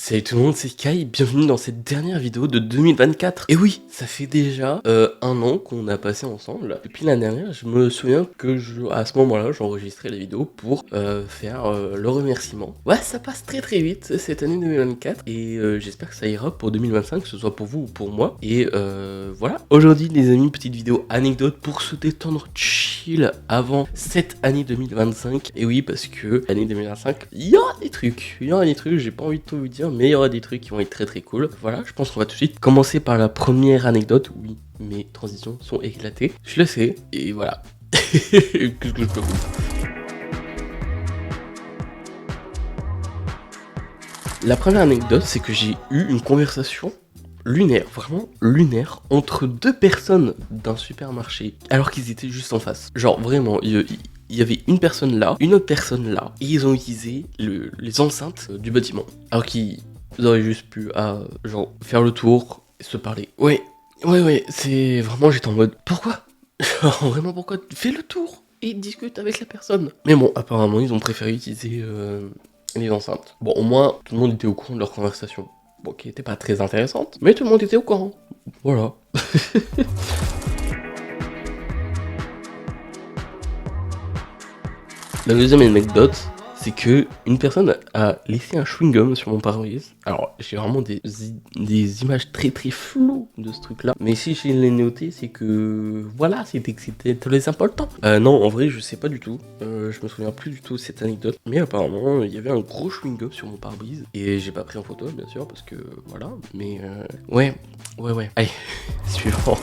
Salut tout le monde, c'est Kai, bienvenue dans cette dernière vidéo de 2024. Et oui, ça fait déjà un an qu'on a passé ensemble. Depuis l'année dernière, je me souviens que à ce moment-là, j'enregistrais les vidéos pour faire le remerciement. Ouais, ça passe très très vite cette année 2024 et j'espère que ça ira pour 2025, que ce soit pour vous ou pour moi. Et voilà, aujourd'hui les amis, petite vidéo anecdote pour se détendre chill avant cette année 2025. Et oui, parce que l'année 2025, il y aura des trucs, j'ai pas envie de tout vous dire, mais il y aura des trucs qui vont être très très cool. Voilà, je pense qu'on va tout de suite commencer par la première anecdote. Oui, mes transitions sont éclatées, je le sais, et voilà. Qu'est-ce que je peux vous dire ? La première anecdote, c'est que j'ai eu une conversation lunaire, vraiment lunaire, entre deux personnes d'un supermarché, alors qu'ils étaient juste en face. Genre vraiment, il y avait une personne là, une autre personne là, et ils ont utilisé les enceintes du bâtiment. Alors qu'ils auraient juste pu genre faire le tour et se parler. Ouais, c'est vraiment, j'étais en mode, pourquoi? Genre vraiment, pourquoi? Fais le tour et discute avec la personne. Mais bon, apparemment, ils ont préféré utiliser les enceintes. Bon, au moins, tout le monde était au courant de leur conversation. Bon, qui était pas très intéressante, mais tout le monde était au courant. Voilà. La deuxième anecdote, c'est que une personne a laissé un chewing-gum sur mon pare-brise. Alors, j'ai vraiment des images très très floues de ce truc-là. Mais si je l'ai noté, c'est que voilà, c'était très important. Non, en vrai, je sais pas du tout. Je me souviens plus du tout de cette anecdote. Mais apparemment, il y avait un gros chewing-gum sur mon pare-brise. Et j'ai pas pris en photo, bien sûr, parce que voilà. Mais ouais. Allez, suivant.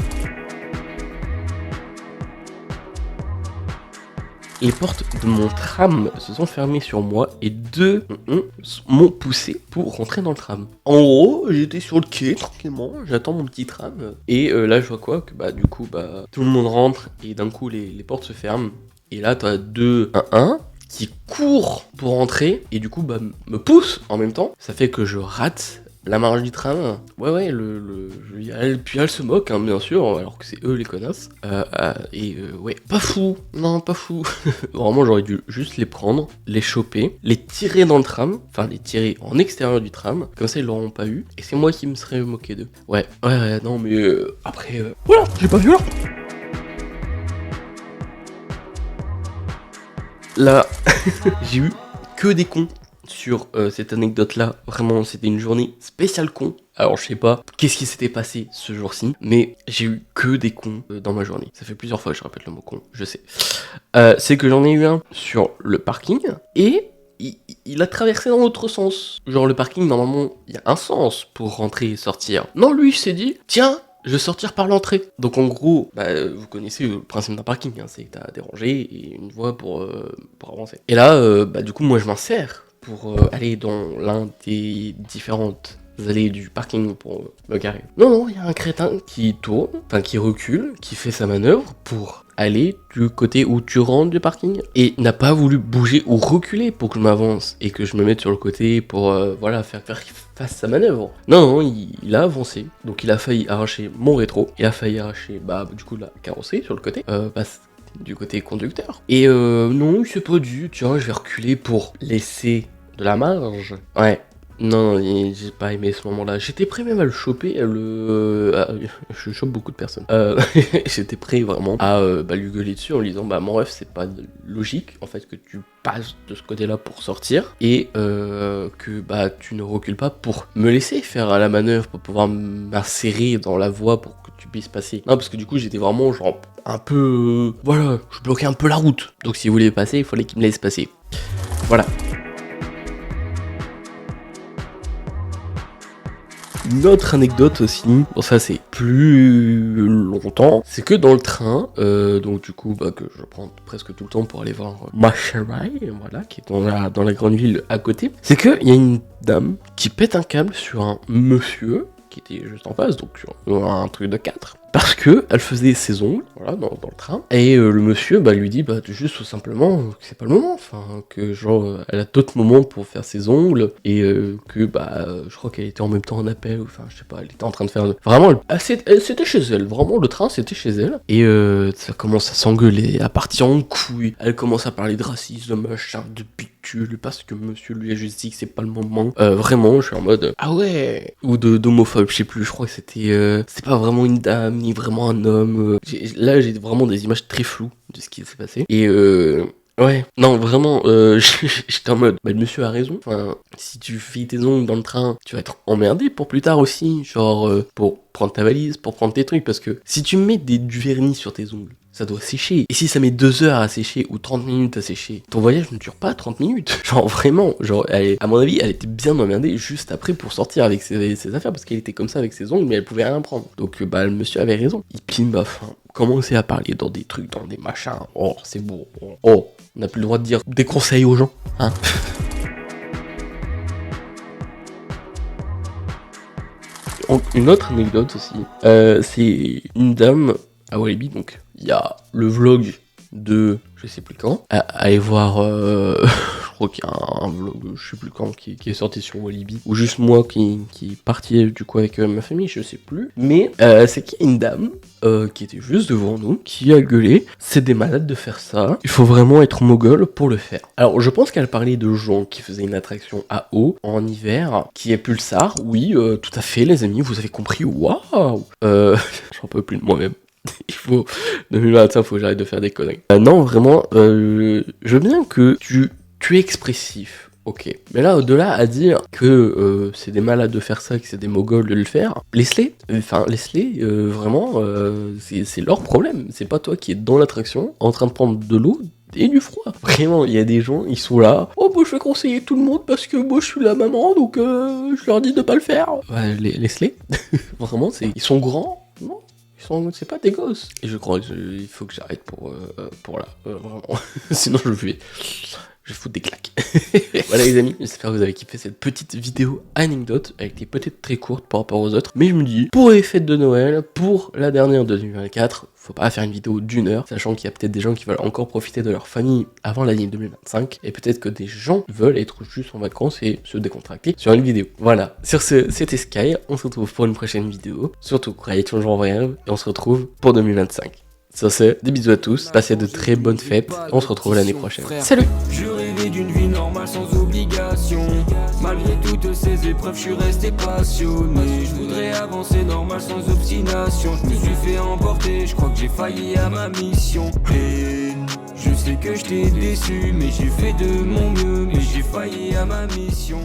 Les portes de mon tram se sont fermées sur moi et deux m'ont poussé pour rentrer dans le tram. En gros, j'étais sur le quai tranquillement, j'attends mon petit tram et là je vois quoi que du coup tout le monde rentre et d'un coup les portes se ferment et là t'as deux qui courent pour rentrer et du coup me poussent en même temps. Ça fait que je rate la marge du tram. Ouais, puis elle se moque, hein, bien sûr, alors que c'est eux les connasses. Ouais, pas fou. Non, pas fou. Vraiment, j'aurais dû juste les prendre, les choper, les tirer dans le tram, enfin les tirer en extérieur du tram, comme ça ils l'auront pas eu, et c'est moi qui me serais moqué d'eux. Ouais, non, mais après, voilà, j'ai pas vu là. Là, j'ai eu que des cons sur cette anecdote là, vraiment c'était une journée spéciale con. Alors je sais pas qu'est-ce qui s'était passé ce jour-ci, mais j'ai eu que des cons dans ma journée. Ça fait plusieurs fois que je répète le mot con, je sais. C'est que j'en ai eu un sur le parking et il a traversé dans l'autre sens. Genre le parking, normalement, il y a un sens pour rentrer et sortir. Non, lui il s'est dit, tiens, je vais sortir par l'entrée. Donc en gros, vous connaissez le principe d'un parking, hein, c'est que t'as des rangées et une voie pour avancer. Et là, du coup, moi je m'insère pour aller dans l'un des différentes allées du parking pour me garer. Non, il y a un crétin qui tourne, enfin qui recule, qui fait sa manœuvre pour aller du côté où tu rentres du parking et n'a pas voulu bouger ou reculer pour que je m'avance et que je me mette sur le côté pour faire qu'il fasse sa manœuvre. Non, il a avancé, donc il a failli arracher mon rétro, il a failli arracher du coup la carrosserie sur le côté, du côté conducteur. Et non, il s'est pas dit, tiens, je vais reculer pour laisser de la marge. Ouais. Non, j'ai pas aimé ce moment-là. J'étais prêt même à le choper, je chope beaucoup de personnes. J'étais prêt vraiment à lui gueuler dessus en lui disant mon ref, c'est pas logique en fait que tu passes de ce côté-là pour sortir et que tu ne recules pas pour me laisser faire la manœuvre pour pouvoir m'insérer dans la voie pour que tu puisses passer. Non, parce que du coup j'étais vraiment genre un peu je bloquais un peu la route. Donc s'il voulait passer, il fallait qu'il me laisse passer. Voilà. Une autre anecdote aussi, bon ça c'est plus longtemps, c'est que dans le train, donc du coup que je prends presque tout le temps pour aller voir ma chérie, voilà, qui est dans la grande ville à côté, c'est que il y a une dame qui pète un câble sur un monsieur qui était juste en face, donc sur un truc de 4. parce que elle faisait ses ongles, voilà, dans le train, et le monsieur lui dit juste tout simplement que c'est pas le moment, enfin que genre elle a d'autres moments pour faire ses ongles, et que je crois qu'elle était en même temps en appel, enfin je sais pas, elle était en train de faire vraiment, c'était chez elle, vraiment le train c'était chez elle, et ça commence à s'engueuler, à partir en couille, elle commence à parler de racisme, de machin, de bicule, parce que monsieur lui a juste dit que c'est pas le moment, vraiment je suis en mode ah ouais, ou d'homophobe, je sais plus, je crois que c'est pas vraiment une dame ni vraiment un homme, là j'ai vraiment des images très floues de ce qui s'est passé, et ouais, non, vraiment, j'étais en mode, le monsieur a raison, enfin, si tu fais tes ongles dans le train, tu vas être emmerdé pour plus tard aussi, genre, pour prendre ta valise, pour prendre tes trucs, parce que si tu mets du vernis sur tes ongles, ça doit sécher, et si ça met 2 heures à sécher, ou 30 minutes à sécher, ton voyage ne dure pas 30 minutes, genre vraiment, genre, à mon avis, elle était bien emmerdée juste après pour sortir avec ses affaires, parce qu'elle était comme ça avec ses ongles, mais elle pouvait rien prendre, donc le monsieur avait raison, et puis commencer à parler dans des trucs, dans des machins, oh, c'est beau, oh, on n'a plus le droit de dire des conseils aux gens, hein. Une autre anecdote aussi, c'est une dame à Walibi, donc il y a le vlog de je sais plus quand, allez voir, je crois qu'il y a un vlog, je sais plus quand, qui est sorti sur Walibi, ou juste moi qui est parti du coup avec ma famille, je sais plus, mais c'est qu'il y a une dame qui était juste devant nous, qui a gueulé, c'est des malades de faire ça, il faut vraiment être mogol pour le faire. Alors je pense qu'elle parlait de gens qui faisaient une attraction à eau en hiver, qui est Pulsar, oui, tout à fait les amis, vous avez compris, waouh, j'en peux plus de moi-même. Il faut, 2025, faut que j'arrête de faire des conneries. Non, vraiment, je veux bien que tu es expressif, ok. Mais là, au-delà à dire que c'est des malades de faire ça, que c'est des mogols de le faire, laisse-les. Enfin, laisse-les, vraiment, c'est leur problème. C'est pas toi qui es dans l'attraction, en train de prendre de l'eau et du froid. Vraiment, il y a des gens, ils sont là. Oh, je vais conseiller tout le monde parce que moi je suis la maman, donc je leur dis de pas le faire. Ouais, laisse-les. Vraiment, ils sont grands, non? C'est pas des gosses. Et je crois qu'il faut que j'arrête pour là, vraiment. Sinon je fous des claques. Voilà les amis, j'espère que vous avez kiffé cette petite vidéo anecdote, avec des peut-être très courtes par rapport aux autres. Mais je me dis, pour les fêtes de Noël, pour la dernière de 2024, faut pas faire une vidéo d'1 heure, sachant qu'il y a peut-être des gens qui veulent encore profiter de leur famille avant l'année 2025, et peut-être que des gens veulent être juste en vacances et se décontracter sur une vidéo. Voilà, sur ce, c'était Sky, on se retrouve pour une prochaine vidéo, surtout croyez toujours en rêve, et on se retrouve pour 2025. Ça c'est, des bisous à tous, passez de très bonnes fêtes, on se retrouve l'année prochaine. Salut! Je rêvais d'une vie normale sans obligation. Malgré toutes ces épreuves, je suis resté passionné. Je voudrais avancer normal sans obstination. Je me suis fait emporter, je crois que j'ai failli à ma mission. Et je sais que je t'ai déçu, mais j'ai fait de mon mieux. Mais j'ai failli à ma mission.